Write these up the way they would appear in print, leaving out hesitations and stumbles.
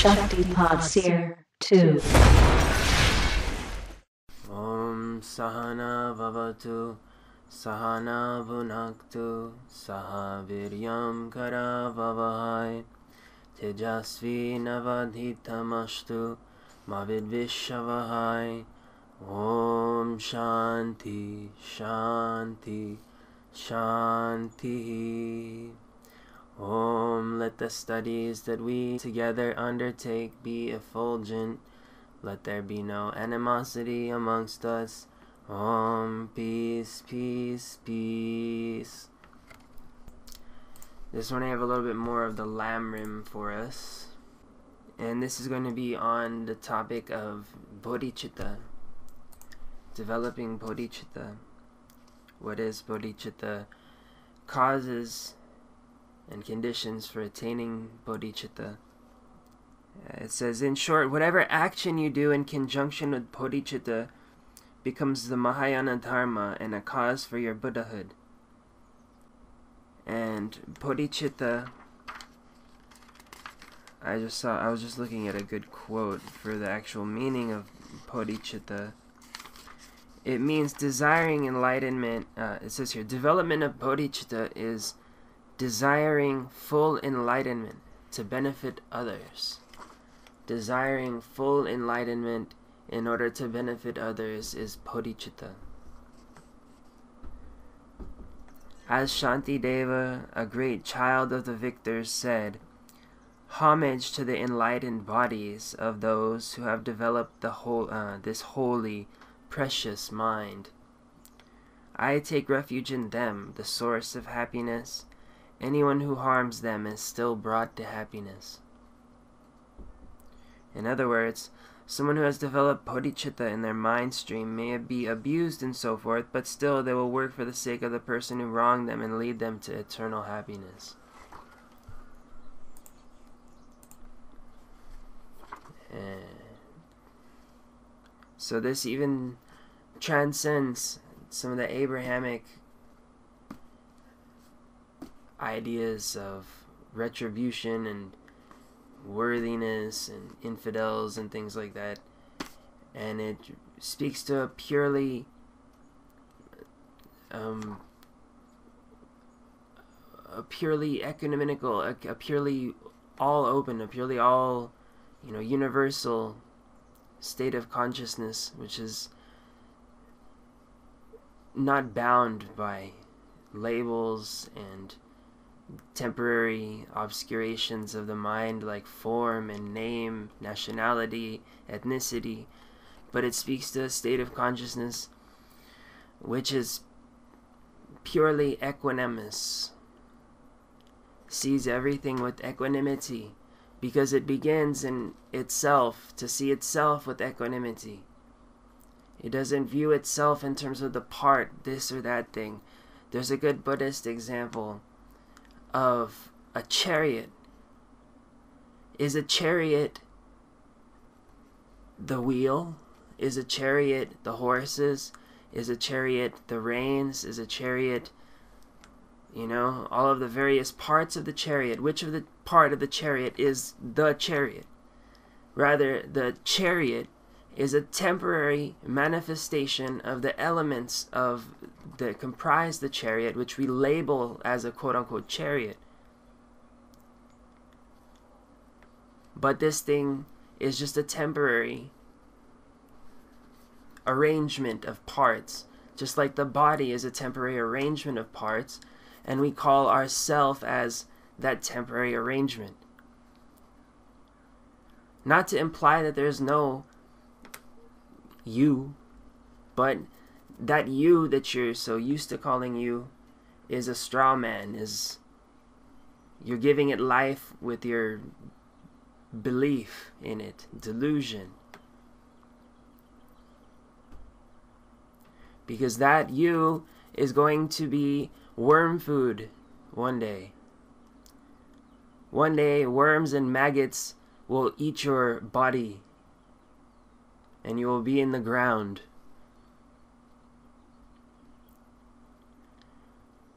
Shakti Seer 2. Om Sahana Vavatu Sahana Bhunaktu Saha Viryam Karavavahai Tejasvi Navadhitamashtu Mavidvishavahai. Om Shanti Shanti Shanti. Om, let the studies that we together undertake be effulgent. Let there be no animosity amongst us. Om, peace, peace, peace. This one I have a little bit more of the lamb rim for us. And this is going to be on the topic of Bodhichitta. Developing Bodhichitta. What is Bodhichitta? Causes and conditions for attaining Bodhichitta. It says, in short, whatever action you do in conjunction with Bodhichitta becomes the Mahayana Dharma and a cause for your Buddhahood. And Bodhichitta, I was just looking at a good quote for the actual meaning of Bodhichitta. It means desiring enlightenment. It says here, development of Bodhichitta is desiring full enlightenment to benefit others. Desiring full enlightenment in order to benefit others is Bodhichitta. As Shantideva, a great child of the victors, said, homage to the enlightened bodies of those who have developed this holy, precious mind. I take refuge in them, the source of happiness. Anyone who harms them is still brought to happiness. In other words, someone who has developed Bodhichitta in their mind stream may be abused and so forth, but still they will work for the sake of the person who wronged them and lead them to eternal happiness. So this even transcends some of the Abrahamic ideas of retribution and worthiness and infidels and things like that, and it speaks to a purely ecumenical, a purely all open, a purely all universal state of consciousness, which is not bound by labels and temporary obscurations of the mind like form and name, nationality, ethnicity, but it speaks to a state of consciousness which is purely equanimous, sees everything with equanimity, because it begins in itself to see itself with equanimity. It doesn't view itself in terms of the part, this or that thing. There's a good Buddhist example of a chariot. Is a chariot the wheel? Is a chariot the horses? Is a chariot the reins? Is a chariot, all of the various parts of the chariot? Which of the part of the chariot is the chariot? Rather, the chariot is a temporary manifestation of the elements that comprise the chariot, which we label as a quote-unquote chariot. But this thing is just a temporary arrangement of parts, just like the body is a temporary arrangement of parts, and we call ourself as that temporary arrangement. Not to imply that there's no you, but that you that you're so used to calling you is a straw man, you're giving it life with your belief in it, delusion. Because that you is going to be worm food one day. One day worms and maggots will eat your body, and you will be in the ground.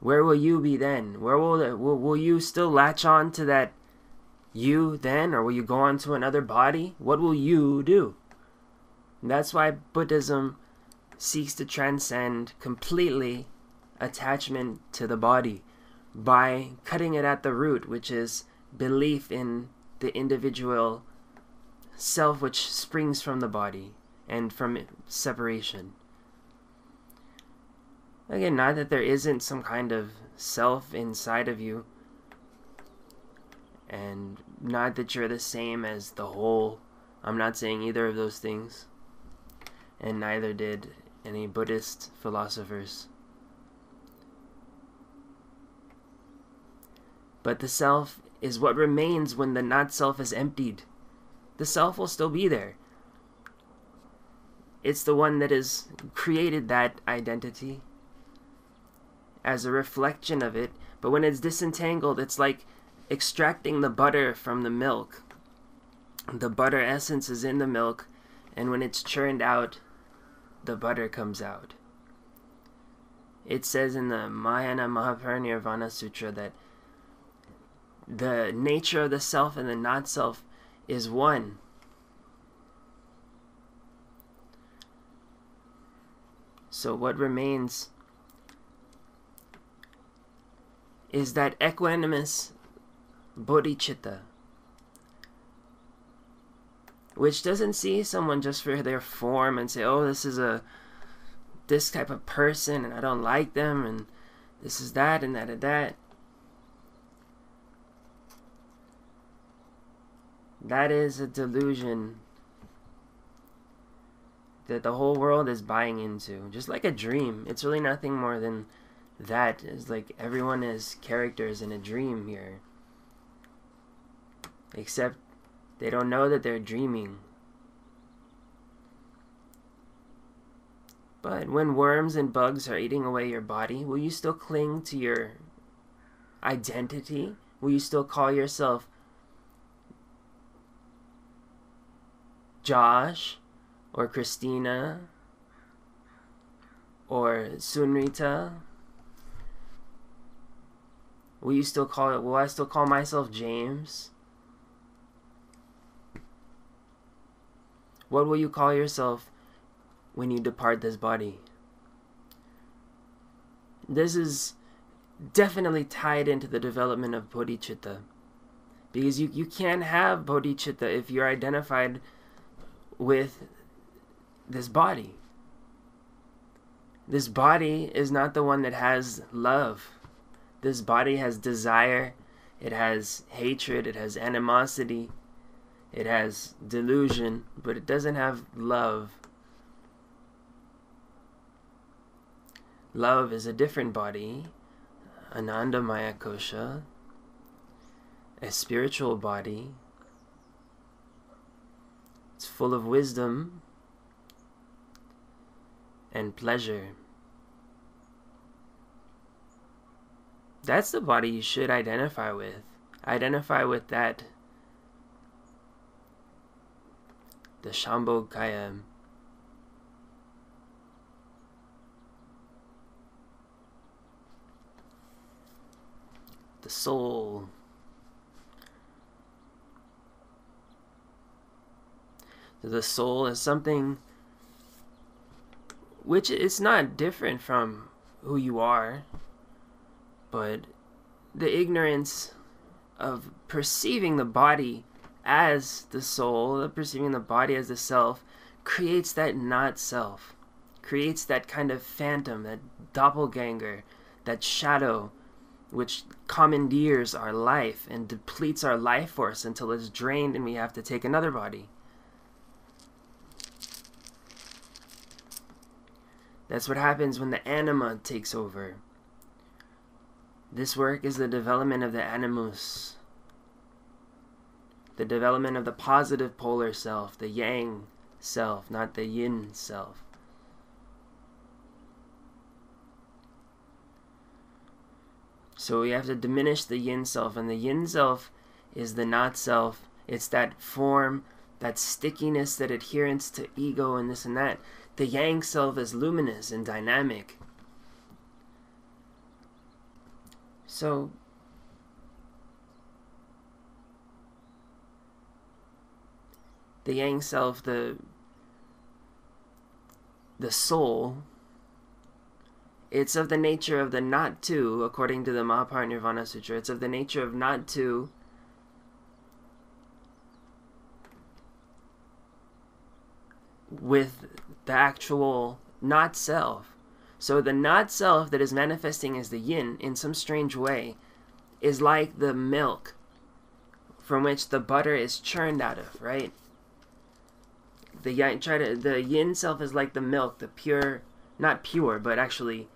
Where will you be then? Where will you still latch on to that you then, or will you go on to another body? What will you do? And that's why Buddhism seeks to transcend completely attachment to the body by cutting it at the root, which is belief in the individual self which springs from the body and from separation. Again, not that there isn't some kind of self inside of you, and not that you're the same as the whole. I'm not saying either of those things, and neither did any Buddhist philosophers. But the self is what remains when the not-self is emptied. The self will still be there. It's the one that has created that identity as a reflection of it, but when it's disentangled, it's like extracting the butter from the milk. The butter essence is in the milk, and when it's churned out, the butter comes out. It says in the Mahayana Mahaparinirvana Sutra that the nature of the self and the not-self is one. So what remains is that equanimous Bodhichitta, which doesn't see someone just for their form and say, oh, this is this type of person and I don't like them and this is that and that and that. That is a delusion that the whole world is buying into. Just like a dream. It's really nothing more than that. It's like everyone is characters in a dream here. Except they don't know that they're dreaming. But when worms and bugs are eating away your body, will you still cling to your identity? Will you still call yourself Josh or Christina or Sunrita? Will I still call myself James? What will you call yourself when you depart this body? This is definitely tied into the development of Bodhicitta. Because you can't have Bodhicitta if you're identified with this body. This body is not the one that has love. This body has desire, it has hatred, it has animosity, it has delusion, but it doesn't have love. Love is a different body, Anandamaya Kosha, a spiritual body. It's full of wisdom and pleasure. That's the body you should identify with. Identify with that. The Shambhogakaya. The soul. The soul is something which is not different from who you are, but the ignorance of perceiving the body as the soul, of perceiving the body as the self, creates that not self, creates that kind of phantom, that doppelganger, that shadow, which commandeers our life and depletes our life force until it's drained and we have to take another body. That's what happens when the anima takes over. This work is the development of the animus, the development of the positive polar self, the yang self, not the yin self. So we have to diminish the yin self, and the yin self is the not self. It's that form, that stickiness, that adherence to ego and this and that. The yang self is luminous and dynamic. So the yang self, the soul, it's of the nature of the not two, according to the Mahaparinirvana Sutra. It's of the nature of not two, with the actual not self. So the not self that is manifesting as the yin in some strange way is like the milk from which the butter is churned out of, right? The yin self is like the milk, the pure, not pure, but actually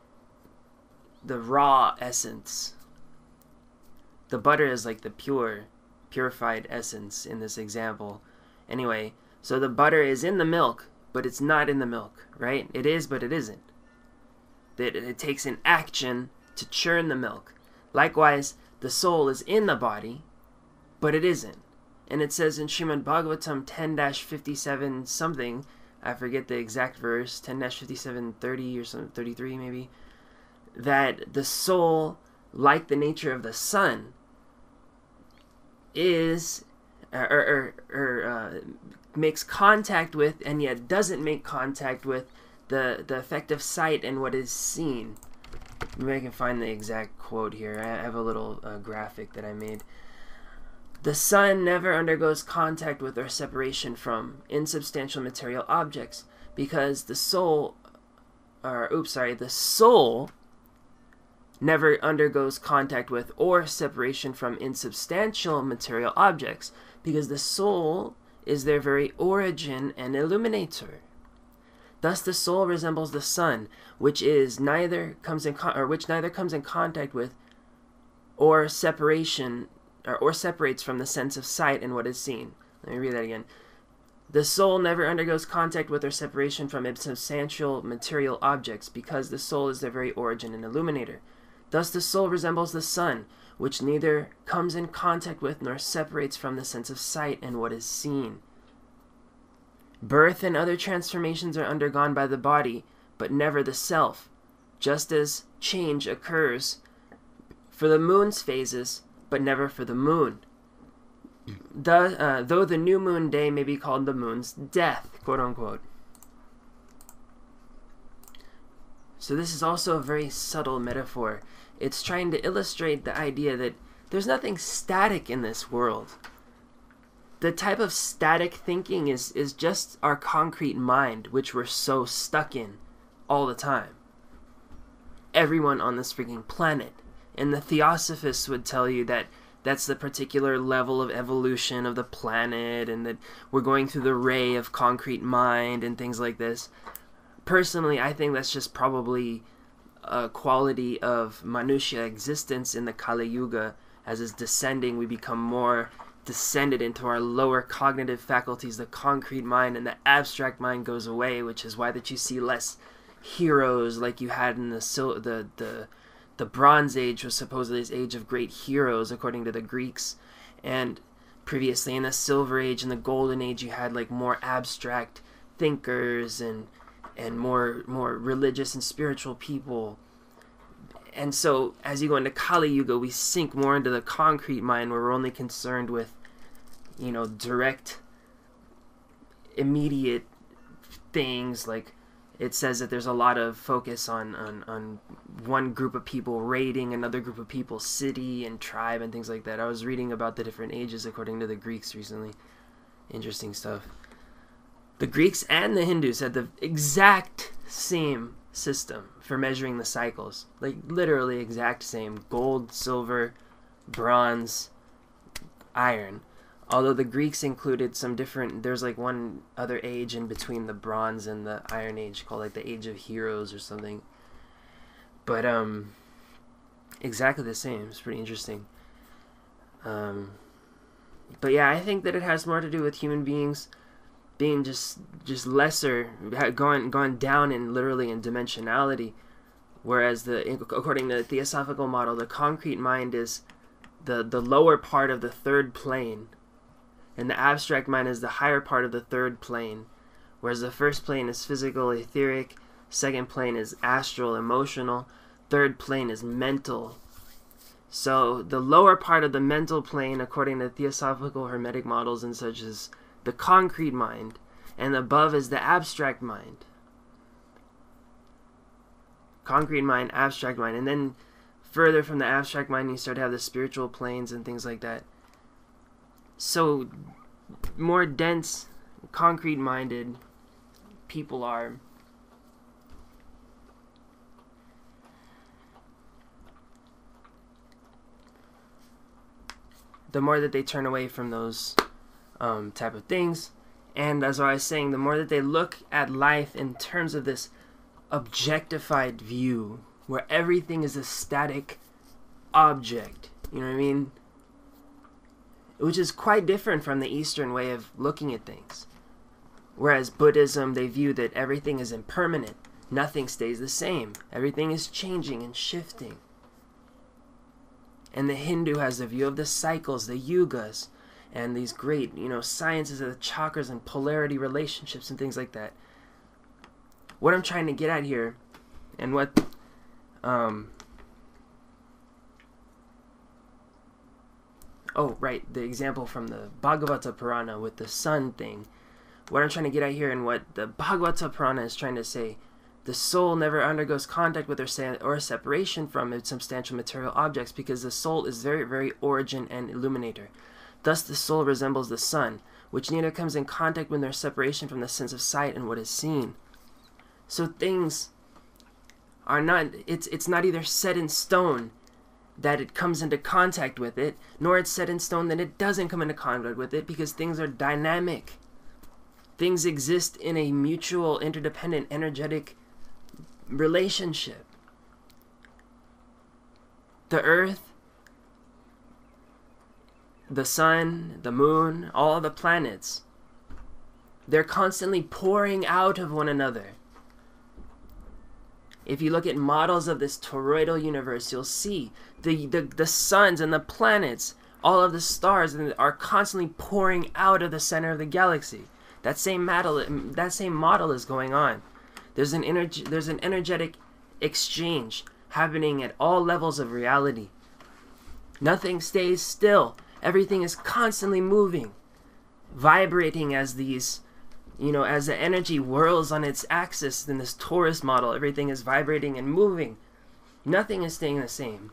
the raw essence. The butter is like the purified essence in this example. Anyway, so the butter is in the milk, but it's not in the milk, right? It is, but it isn't. It takes an action to churn the milk. Likewise, the soul is in the body, but it isn't. And it says in Srimad Bhagavatam 10-57 something, I forget the exact verse, 10-57:30 or something, 33 maybe, that the soul, like the nature of the sun, is makes contact with and yet doesn't make contact with the effect of sight and what is seen. Maybe I can find the exact quote here. I have a little graphic that I made. The sun never undergoes contact with or separation from insubstantial material objects because the soul never undergoes contact with or separation from insubstantial material objects because the soul is their very origin and illuminator. Thus the soul resembles the sun, which neither comes in contact with or separates from the sense of sight and what is seen. Let me read that again. The soul never undergoes contact with or separation from insubstantial material objects because the soul is their very origin and illuminator. Thus the soul resembles the sun, which neither comes in contact with nor separates from the sense of sight and what is seen. Birth and other transformations are undergone by the body, but never the self, just as change occurs for the moon's phases, but never for the moon. Though the new moon day may be called the moon's death, quote unquote. So this is also a very subtle metaphor. It's trying to illustrate the idea that there's nothing static in this world. The type of static thinking is just our concrete mind, which we're so stuck in all the time. Everyone on this freaking planet. And the Theosophists would tell you that that's the particular level of evolution of the planet and that we're going through the ray of concrete mind and things like this. Personally, I think that's just probably a quality of Manusya existence in the Kali Yuga. As is descending, we become more descended into our lower cognitive faculties. The concrete mind and the abstract mind goes away, which is why that you see less heroes like you had in the Bronze Age was supposedly this age of great heroes according to the Greeks, and previously in the Silver Age and the Golden Age you had like more abstract thinkers and more religious and spiritual people. And so as you go into Kali Yuga, we sink more into the concrete mind where we're only concerned with, direct, immediate things. Like it says that there's a lot of focus on one group of people raiding another group of people's city and tribe and things like that. I was reading about the different ages according to the Greeks recently. Interesting stuff. The Greeks and the Hindus had the exact same system for measuring the cycles. Like literally exact same. Gold, silver, bronze, iron. Although the Greeks included some different, there's like one other age in between the Bronze and the Iron Age called like the Age of Heroes or something. But exactly the same. It's pretty interesting. But yeah, I think that it has more to do with human beings being just lesser, going down in literally in dimensionality, whereas according to the Theosophical model, the concrete mind is the lower part of the third plane. And the abstract mind is the higher part of the third plane, whereas the first plane is physical, etheric, second plane is astral, emotional, third plane is mental. So the lower part of the mental plane, according to theosophical hermetic models and such, is the concrete mind, and above is the abstract mind. Concrete mind, abstract mind, and then further from the abstract mind you start to have the spiritual planes and things like that. So more dense, concrete minded people are the more that they turn away from those type of things. And as I was saying, the more that they look at life in terms of this objectified view, where everything is a static object, you know what I mean? Which is quite different from the Eastern way of looking at things. Whereas Buddhism, they view that everything is impermanent. Nothing stays the same. Everything is changing and shifting. And the Hindu has the view of the cycles, the yugas, and these great, sciences of the chakras and polarity relationships and things like that. What I'm trying to get at here, and what, the example from the Bhagavata Purana with the sun thing. What I'm trying to get at here, and what the Bhagavata Purana is trying to say, the soul never undergoes contact with or separation from its substantial material objects, because the soul is very, very origin and illuminator. Thus the soul resembles the sun, which neither comes in contact with nor separation from the sense of sight and what is seen. So things are not, it's not either set in stone that it comes into contact with it, nor it's set in stone that it doesn't come into contact with it, because things are dynamic. Things exist in a mutual, interdependent, energetic relationship. The earth, the sun, the moon, all the planets, they're constantly pouring out of one another. If you look at models of this toroidal universe, you'll see the suns and the planets, all of the stars are constantly pouring out of the center of the galaxy. That same model is going on. There's an energetic exchange happening at all levels of reality. Nothing stays still. Everything is constantly moving, vibrating as these, as the energy whirls on its axis in this Torus model. Everything is vibrating and moving. Nothing is staying the same.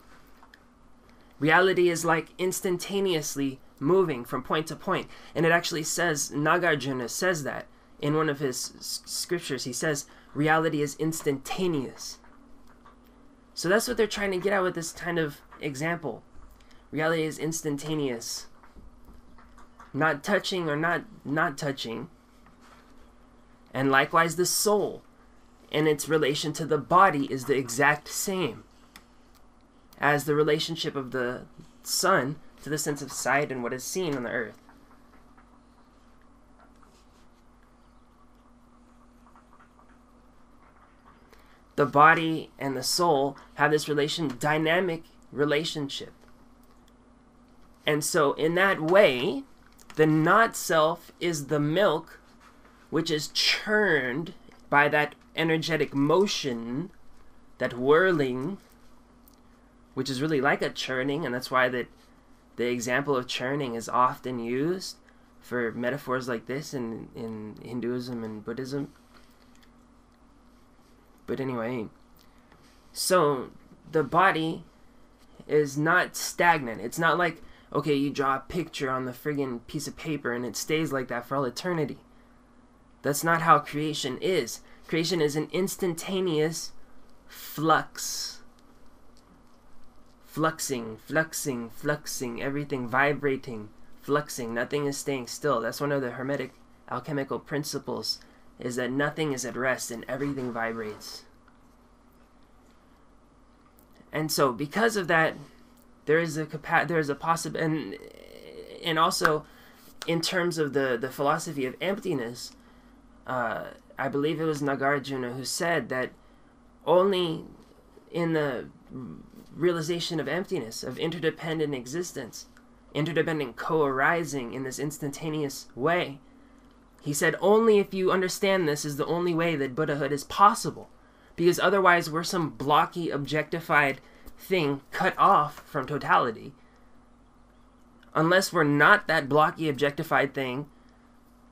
Reality is like instantaneously moving from point to point. And it actually says, Nagarjuna says that in one of his scriptures. He says, reality is instantaneous. So that's what they're trying to get at with this kind of example. Reality is instantaneous. Not touching or not touching. And likewise the soul and its relation to the body is the exact same as the relationship of the sun to the sense of sight and what is seen on the earth. The body and the soul have this dynamic relationship. And so in that way, the not self is the milk which is churned by that energetic motion, that whirling, which is really like a churning, and that's why the example of churning is often used for metaphors like this in Hinduism and Buddhism. But anyway, so the body is not stagnant. It's not like, okay, you draw a picture on the friggin' piece of paper and it stays like that for all eternity. That's not how creation is. Creation is an instantaneous flux. Fluxing, everything vibrating, fluxing. Nothing is staying still. That's one of the Hermetic alchemical principles, is that nothing is at rest and everything vibrates. And so because of that, there is a possibility, and also in terms of the philosophy of emptiness, I believe it was Nagarjuna who said that only in the realization of emptiness, of interdependent existence, interdependent co-arising in this instantaneous way, he said only if you understand this is the only way that Buddhahood is possible. Because otherwise we're some blocky, objectified thing cut off from totality. Unless we're not that blocky, objectified thing,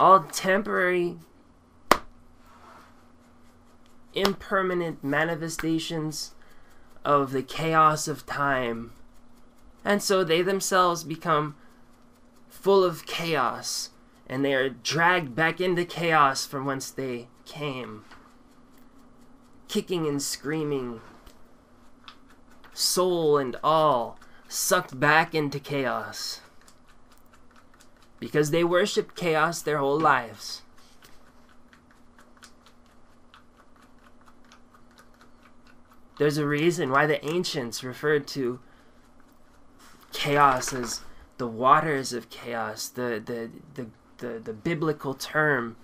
all temporary, impermanent manifestations of the chaos of time. And so they themselves become full of chaos, and they are dragged back into chaos from whence they came, kicking and screaming, soul and all sucked back into chaos, because they worshiped chaos their whole lives. There's a reason why the ancients referred to chaos as the waters of chaos. The biblical term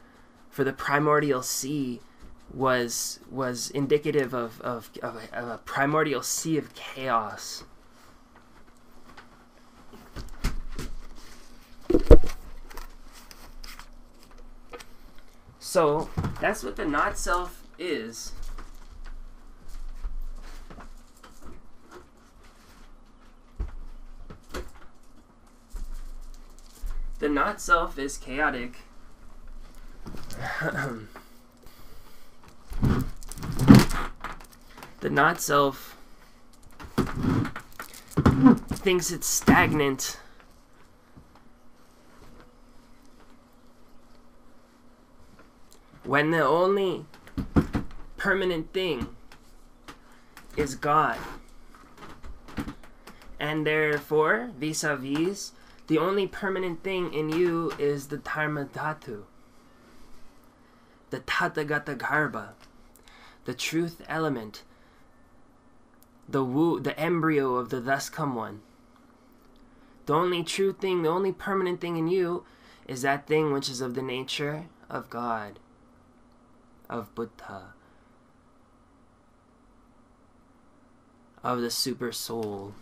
for the primordial sea was indicative of a primordial sea of chaos. So that's what the not self is. The not self is chaotic. The not self thinks it's stagnant. When the only permanent thing is God. And therefore, vis-a-vis, the only permanent thing in you is the Dharma Dhatu, the Tathagata Garbha, the truth element, the embryo of the thus come one. The only true thing, the only permanent thing in you is that thing which is of the nature of God, of Buddha, of the super soul.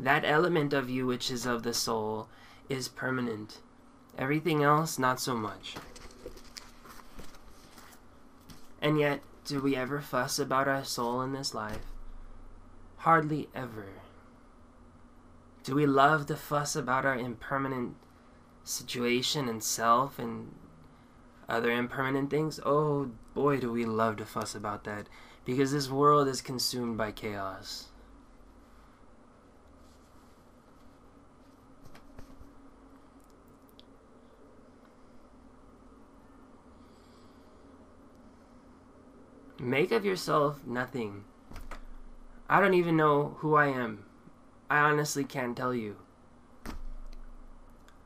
That element of you which is of the soul is permanent. Everything else, not so much. And yet, do we ever fuss about our soul in this life? Hardly ever. Do we love to fuss about our impermanent situation and self and other impermanent things? Oh boy, do we love to fuss about that, because this world is consumed by chaos. Make of yourself nothing. I don't even know who I am. I honestly can't tell you.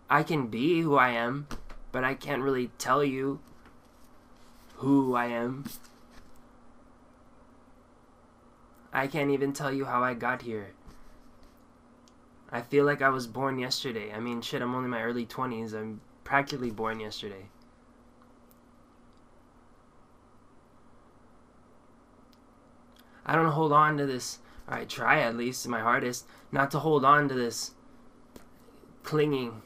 I can be who I am, but I can't really tell you who I am. I can't even tell you how I got here. I feel like I was born yesterday. I mean, shit, I'm only in my early 20s. I'm practically born yesterday. I don't hold on to this, or I try at least my hardest, not to hold on to this clinging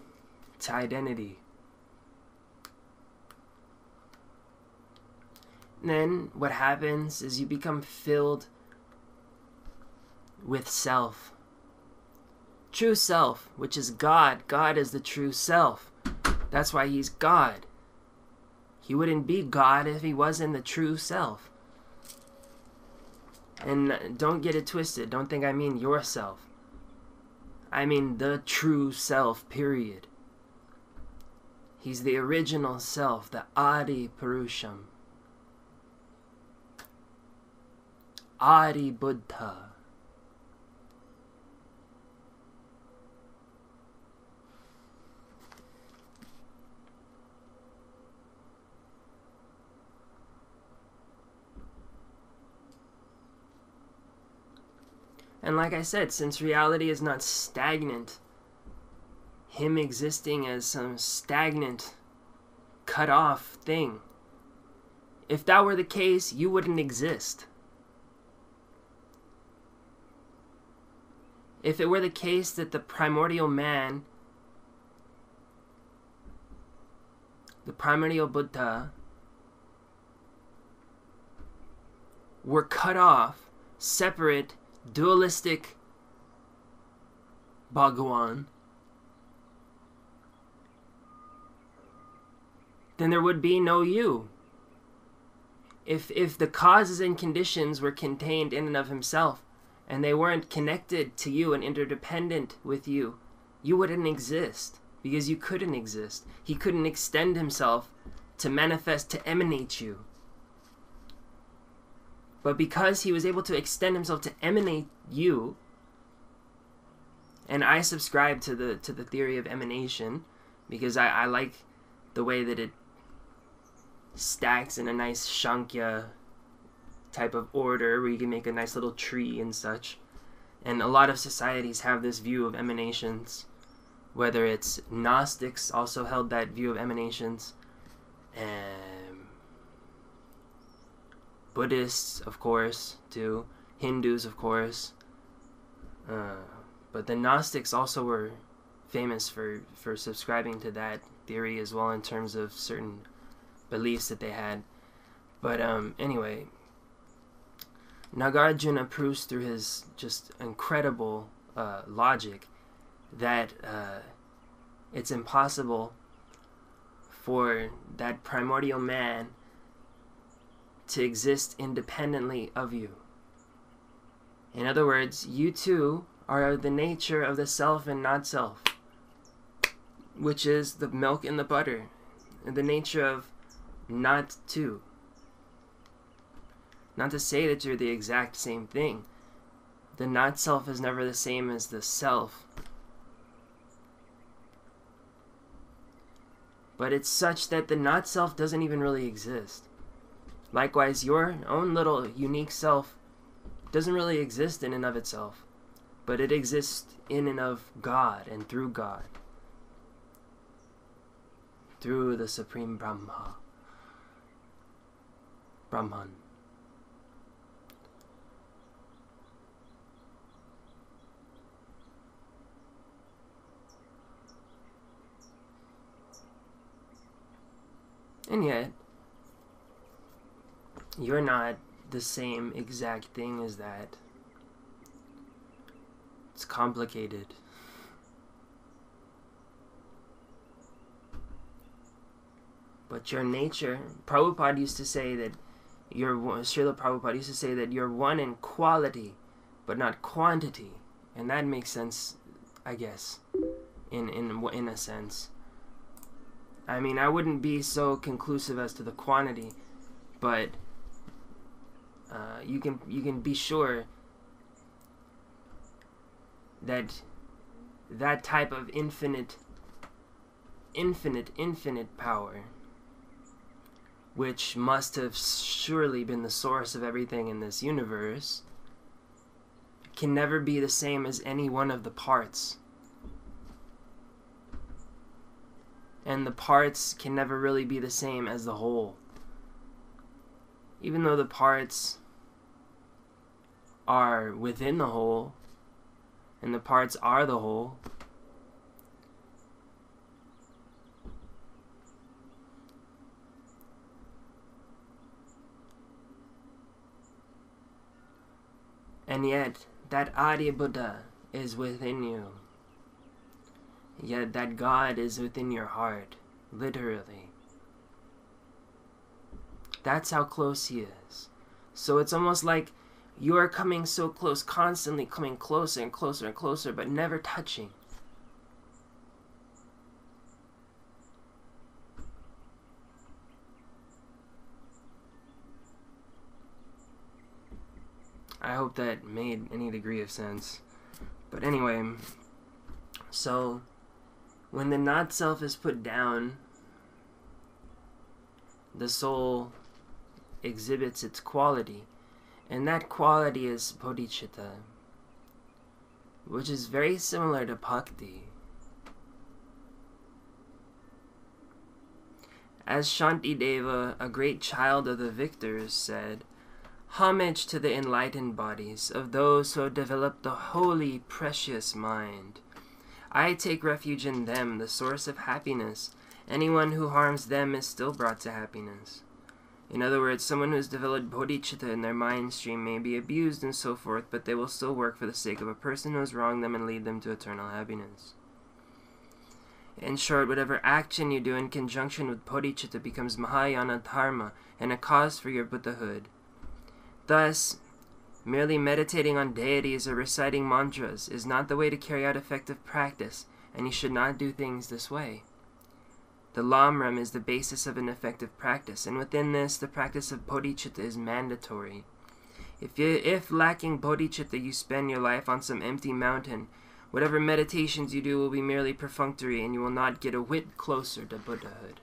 to identity. And then what happens is you become filled with self. True self, which is God. God is the true self. That's why he's God. He wouldn't be God if he wasn't the true self. And don't get it twisted. Don't think I mean yourself. I mean the true self, period. He's the original self, the Adi Purusham. Adi Buddha. And like I said, since reality is not stagnant, him existing as some stagnant, cut off thing, if that were the case, you wouldn't exist. If it were the case that the primordial man, the primordial Buddha, were cut off, separate, dualistic Bhagawan, then there would be no you. If the causes and conditions were contained in and of himself, and they weren't connected to you and interdependent with you, you wouldn't exist, because you couldn't exist. He couldn't extend himself to manifest, to emanate you. But because he was able to extend himself to emanate you, and I subscribe to the theory of emanation, because I like the way that it stacks in a nice Shankya type of order where you can make a nice little tree and such. And a lot of societies have this view of emanations, whether it's Gnostics also held that view of emanations, and Buddhists, of course, too, Hindus, of course, but the Gnostics also were famous for subscribing to that theory as well in terms of certain beliefs that they had. But anyway, Nagarjuna proves through his just incredible logic that it's impossible for that primordial man to exist independently of you. In other words, you too are the nature of the self and not self, which is the milk and the butter, and the nature of not two. Not to say that you're the exact same thing. The not self is never the same as the self. But it's such that the not self doesn't even really exist. Likewise, your own little unique self doesn't really exist in and of itself, but it exists in and of God and through God, through the Supreme Brahman. And yet, you're not the same exact thing as that. It's complicated. But your nature, Prabhupada used to say that Srila Prabhupada used to say that you're one in quality, but not quantity. And that makes sense, I guess, in a sense. I mean, I wouldn't be so conclusive as to the quantity, but you can be sure that that type of infinite power, which must have surely been the source of everything in this universe, can never be the same as any one of the parts. And the parts can never really be the same as the whole. Even though the parts are within the whole, and the parts are the whole, and yet that Adi Buddha is within you. Yet that God is within your heart, literally. That's how close he is. So it's almost like you are coming so close, constantly coming closer and closer and closer, but never touching. I hope that made any degree of sense. But anyway, so when the not-self is put down, the soul exhibits its quality, and that quality is Bodhichitta, which is very similar to Bhakti. As Shantideva, a great child of the victors, said, "Homage to the enlightened bodies of those who have developed the holy, precious mind. I take refuge in them, the source of happiness. Anyone who harms them is still brought to happiness. In other words, someone who has developed bodhicitta in their mind stream may be abused and so forth, but they will still work for the sake of a person who has wronged them and lead them to eternal happiness. In short, whatever action you do in conjunction with bodhicitta becomes Mahayana dharma and a cause for your Buddhahood. Thus, merely meditating on deities or reciting mantras is not the way to carry out effective practice, and you should not do things this way. The Lamram is the basis of an effective practice, and within this, the practice of bodhicitta is mandatory. If lacking bodhicitta, you spend your life on some empty mountain, whatever meditations you do will be merely perfunctory, and you will not get a whit closer to Buddhahood.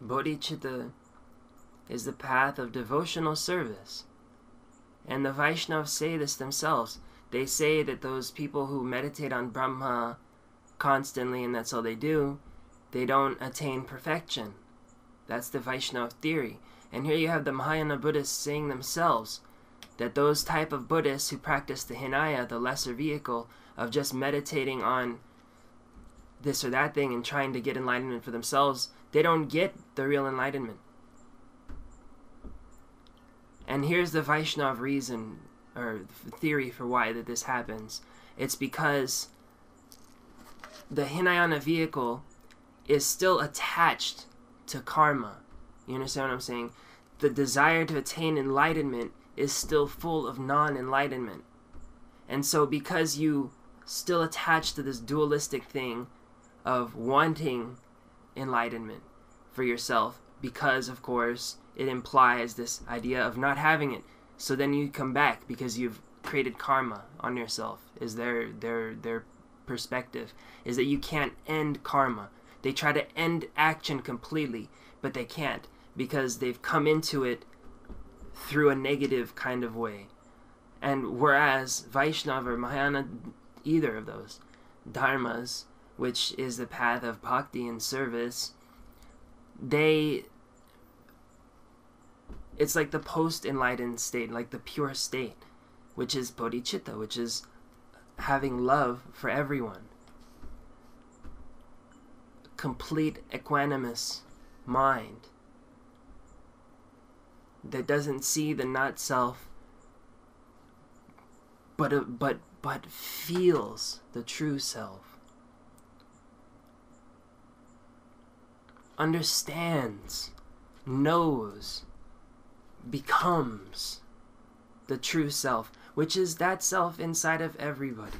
Bodhicitta is the path of devotional service. And the Vaishnavas say this themselves. They say that those people who meditate on Brahma constantly, and that's all they do, they don't attain perfection. That's the Vaishnava theory. And here you have the Mahayana Buddhists saying themselves that those type of Buddhists who practice the Hinaya, the lesser vehicle, of just meditating on this or that thing and trying to get enlightenment for themselves, they don't get the real enlightenment. And here's the Vaishnava reason, or theory for why that this happens. It's because the Hinayana vehicle is still attached to karma. You understand what I'm saying? The desire to attain enlightenment is still full of non-enlightenment. And so because you still attach to this dualistic thing of wanting enlightenment for yourself, because, of course, it implies this idea of not having it. So then you come back because you've created karma on yourself, is their perspective, is that you can't end karma. They try to end action completely, but they can't because they've come into it through a negative kind of way. And whereas Vaishnava or Mahayana, either of those dharmas, which is the path of bhakti and service, it's like the post-enlightened state, like the pure state, which is bodhicitta, which is having love for everyone. Complete equanimous mind that doesn't see the not-self, but feels the true self. Understands, knows, becomes the true self, which is that self inside of everybody.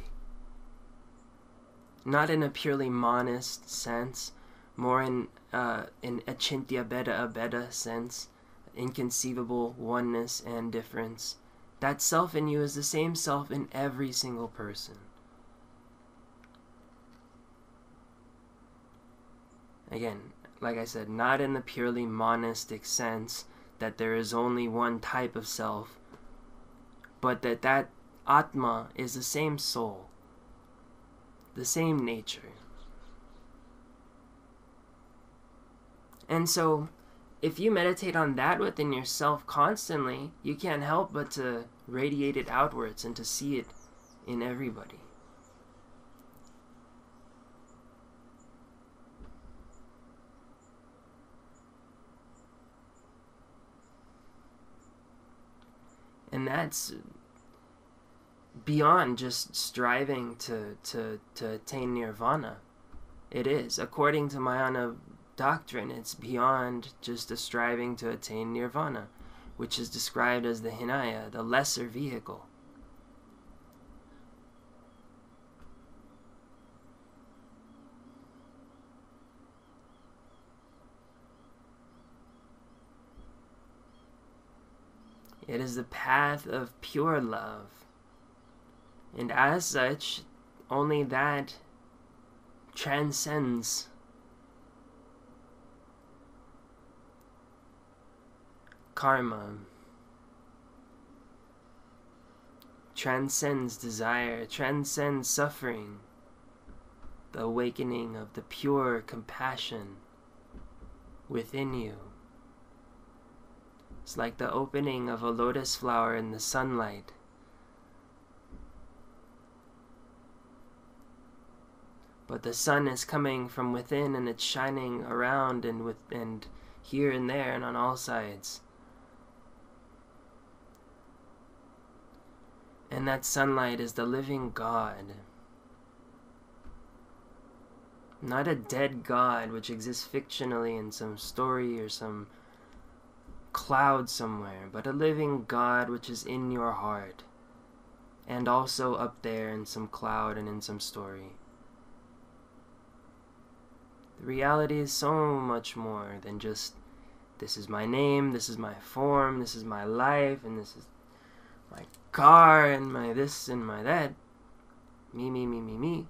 Not in a purely monist sense, more in achintya beda abeda sense, inconceivable oneness and difference. That self in you is the same self in every single person. Again, like I said, not in the purely monistic sense that there is only one type of self, but that Atma is the same soul, the same nature. And so, if you meditate on that within yourself constantly, you can't help but to radiate it outwards and to see it in everybody. And that's beyond just striving to attain nirvana. It is. According to Mahayana doctrine, it's beyond just a striving to attain nirvana, which is described as the Hinaya, the lesser vehicle. It is the path of pure love. And as such, only that transcends karma, transcends desire, transcends suffering, the awakening of the pure compassion within you. It's like the opening of a lotus flower in the sunlight. but the sun is coming from within, and it's shining around and here and there and on all sides. And that sunlight is the living God. Not a dead God which exists fictionally in some story or some cloud somewhere, but a living God which is in your heart, and also up there in some cloud and in some story. The reality is so much more than just, this is my name, this is my form, this is my life, and this is my car, and my this and my that. Me, me, me, me, me.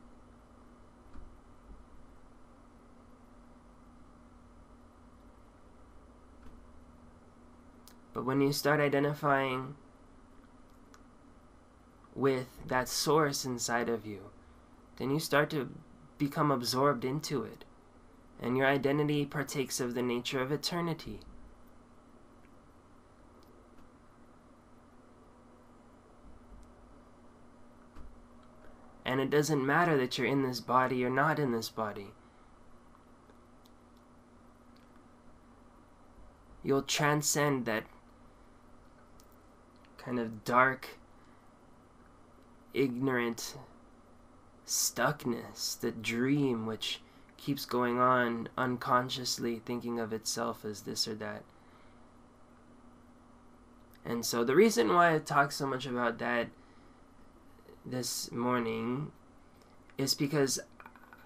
But when you start identifying with that source inside of you, then you start to become absorbed into it, and your identity partakes of the nature of eternity. And it doesn't matter that you're in this body or not in this body. You'll transcend that kind of dark, ignorant stuckness, the dream which keeps going on unconsciously, thinking of itself as this or that. And so the reason why I talk so much about that this morning is because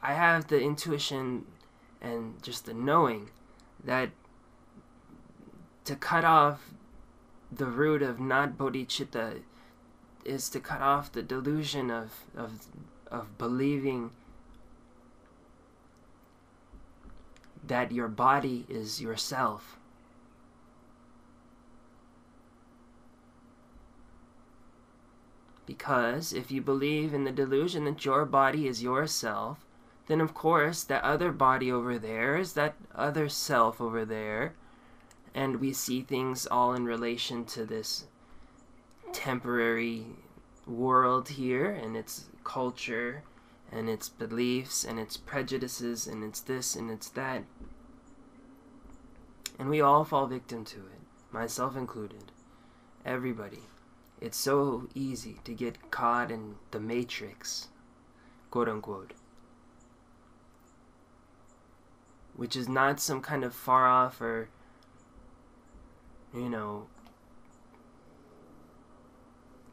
I have the intuition and just the knowing that to cut off the root of not bodhicitta is to cut off the delusion of believing that your body is yourself. Because if you believe in the delusion that your body is yourself, then of course that other body over there is that other self over there, and we see things all in relation to this temporary world here, and its culture, and its beliefs, and its prejudices, and it's this, and it's that. And we all fall victim to it, myself included. Everybody. It's so easy to get caught in the matrix, quote unquote. Which is not some kind of far off or,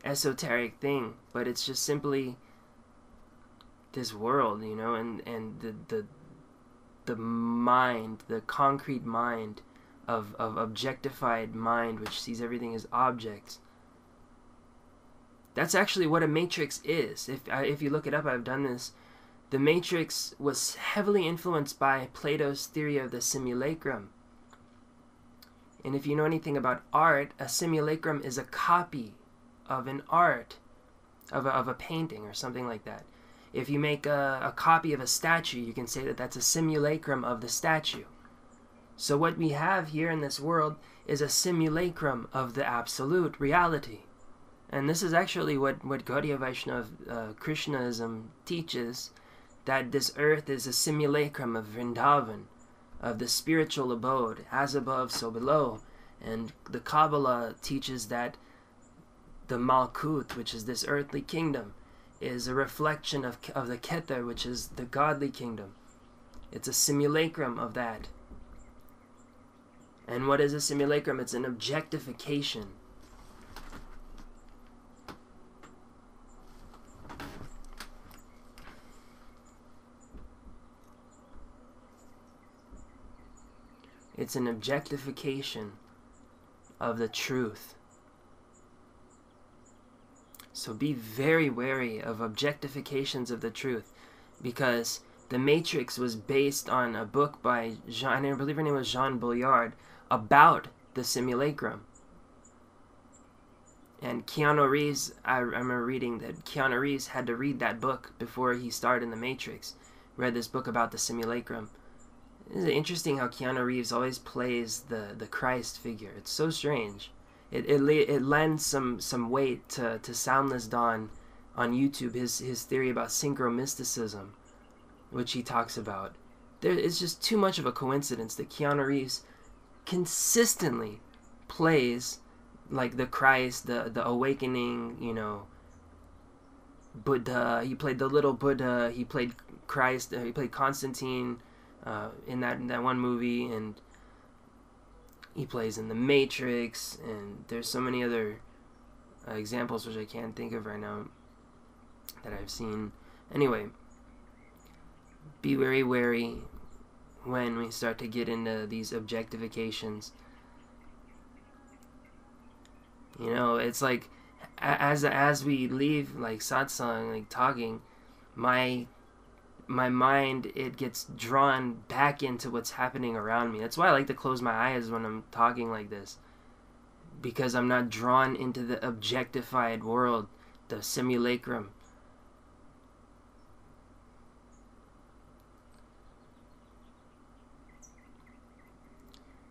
esoteric thing, but it's just simply this world, and the mind, the concrete mind of objectified mind, which sees everything as objects. That's actually what a matrix is. If you look it up, I've done this. The matrix was heavily influenced by Plato's theory of the simulacrum. And if you know anything about art, a simulacrum is a copy of an art, of a painting or something like that. If you make a copy of a statue, you can say that that's a simulacrum of the statue. So what we have here in this world is a simulacrum of the absolute reality. And this is actually what Gaudiya Vaishnava Krishnaism teaches, that this earth is a simulacrum of Vrindavan, of the spiritual abode, as above, so below. And the Kabbalah teaches that the Malkut, which is this earthly kingdom, is a reflection of the Keter, which is the godly kingdom. It's a simulacrum of that. And what is a simulacrum? It's an objectification. It's an objectification of the truth. So be very wary of objectifications of the truth, because the Matrix was based on a book by Jean, I believe her name was Jean Bouillard, about the simulacrum. And Keanu Reeves, I remember reading that Keanu Reeves had to read that book before he starred in the Matrix. Read this book about the simulacrum. It's interesting how Keanu Reeves always plays the Christ figure. It's so strange. It lends some weight to Soundless Dawn on YouTube, his theory about synchromysticism, which he talks about. There is just too much of a coincidence that Keanu Reeves consistently plays like the Christ, the awakening, you know, Buddha. He played the little Buddha. He played Christ. He played Constantine in that one movie, and he plays in The Matrix. And there's so many other examples which I can't think of right now that I've seen. Anyway, be very wary when we start to get into these objectifications. You know, it's like as we leave like satsang, like talking, my mind, it gets drawn back into what's happening around me. That's why I like to close my eyes when I'm talking like this, because I'm not drawn into the objectified world, the simulacrum.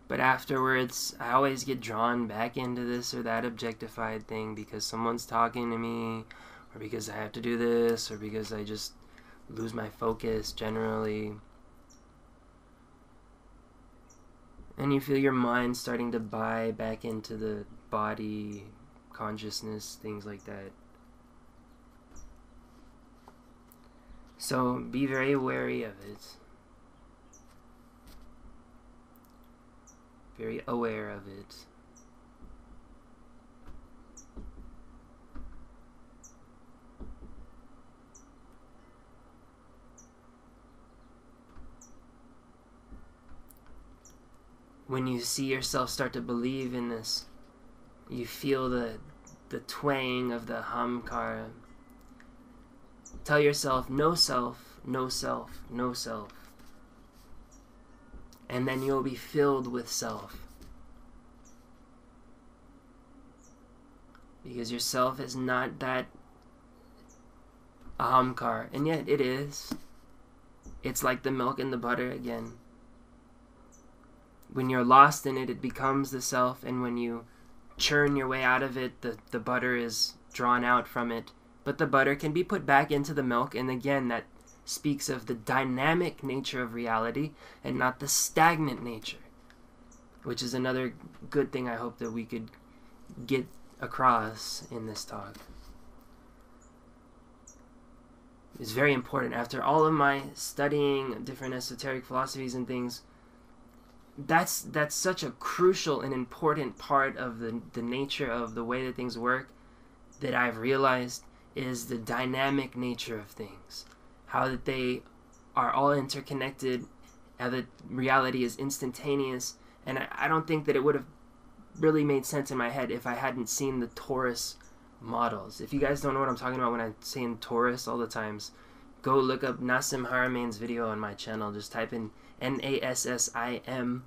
But afterwards, I always get drawn back into this or that objectified thing because someone's talking to me, or because I have to do this, or because I just lose my focus generally. And you feel your mind starting to buy back into the body, consciousness, things like that. So be very wary of it. Very aware of it. When you see yourself start to believe in this, you feel the twang of the hamkara. Tell yourself, no self, no self, no self. And then you'll be filled with self. Because your self is not that ahamkar, and yet it is. It's like the milk and the butter again. When you're lost in it, it becomes the self, and when you churn your way out of it, the butter is drawn out from it. But the butter can be put back into the milk, and again, that speaks of the dynamic nature of reality and not the stagnant nature, which is another good thing I hope that we could get across in this talk. It's very important. After all of my studying different esoteric philosophies and things, that's such a crucial and important part of the nature of the way that things work that I've realized is the dynamic nature of things. How that they are all interconnected, how that reality is instantaneous, and I don't think that it would have really made sense in my head if I hadn't seen the Torus models. If you guys don't know what I'm talking about when I'm saying Torus all the times, go look up Nassim Harameyn's video on my channel. Just type in NASSIM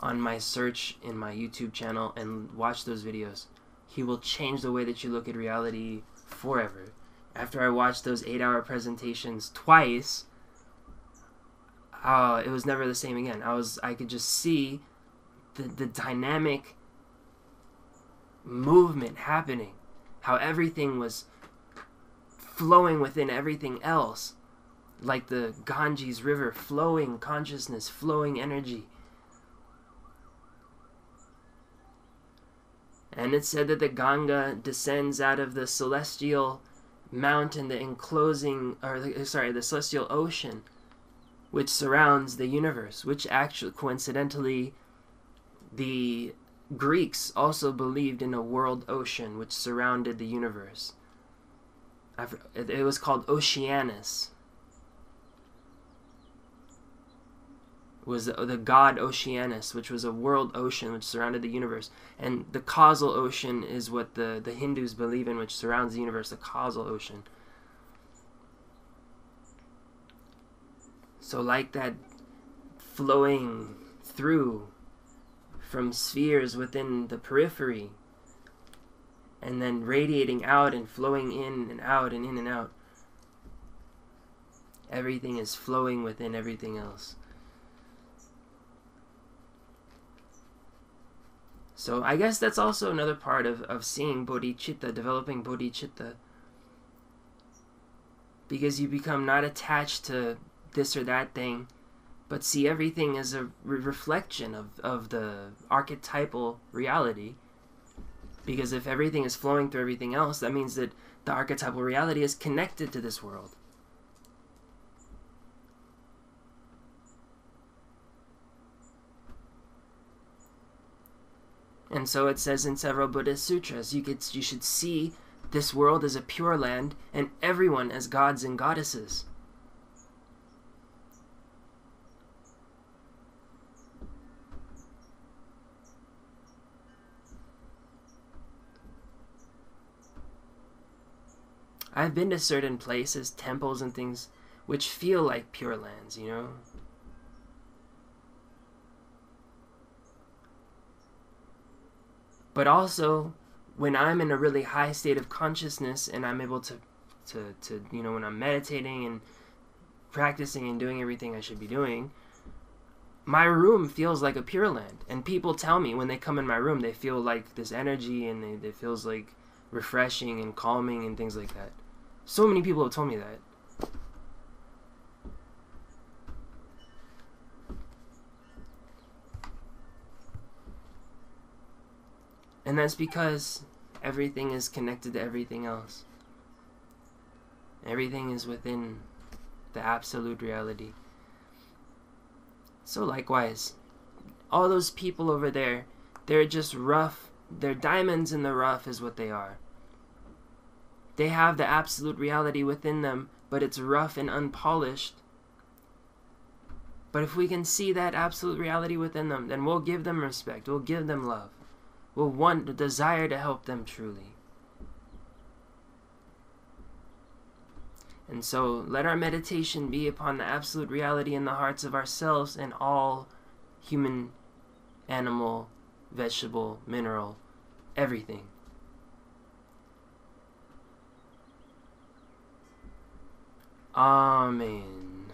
on my search in my YouTube channel and watch those videos. He will change the way that you look at reality forever. After I watched those 8-hour presentations twice, it was never the same again. I could just see the dynamic movement happening. How everything was flowing within everything else. Like the Ganges River, flowing consciousness, flowing energy. And it said that the Ganga descends out of the celestial mountain, the celestial ocean, which surrounds the universe, which actually, coincidentally, the Greeks also believed in a world ocean which surrounded the universe. It was called Oceanus. It was the god Oceanus, which was a world ocean which surrounded the universe. And the causal ocean is what the Hindus believe in, which surrounds the universe, the causal ocean. So like that flowing through from spheres within the periphery, and then radiating out and flowing in and out and in and out. Everything is flowing within everything else. So I guess that's also another part of seeing Bodhicitta, developing Bodhicitta. Because you become not attached to this or that thing, but see everything as a reflection of the archetypal reality. Because if everything is flowing through everything else, that means that the archetypal reality is connected to this world. And so it says in several Buddhist sutras, you should see this world as a pure land and everyone as gods and goddesses. I've been to certain places, temples and things, which feel like pure lands, you know? But also, when I'm in a really high state of consciousness and I'm able to you know, when I'm meditating and practicing and doing everything I should be doing, my room feels like a pure land. And people tell me when they come in my room, they feel like this energy and it feels like refreshing and calming and things like that. So many people have told me that. And that's because everything is connected to everything else. Everything is within the absolute reality. So likewise, all those people over there, they're just rough. They're diamonds in the rough is what they are. They have the absolute reality within them, but it's rough and unpolished. But if we can see that absolute reality within them, then we'll give them respect. We'll give them love. We'll want the desire to help them truly. And so let our meditation be upon the absolute reality in the hearts of ourselves and all human, animal, vegetable, mineral, everything. Amen.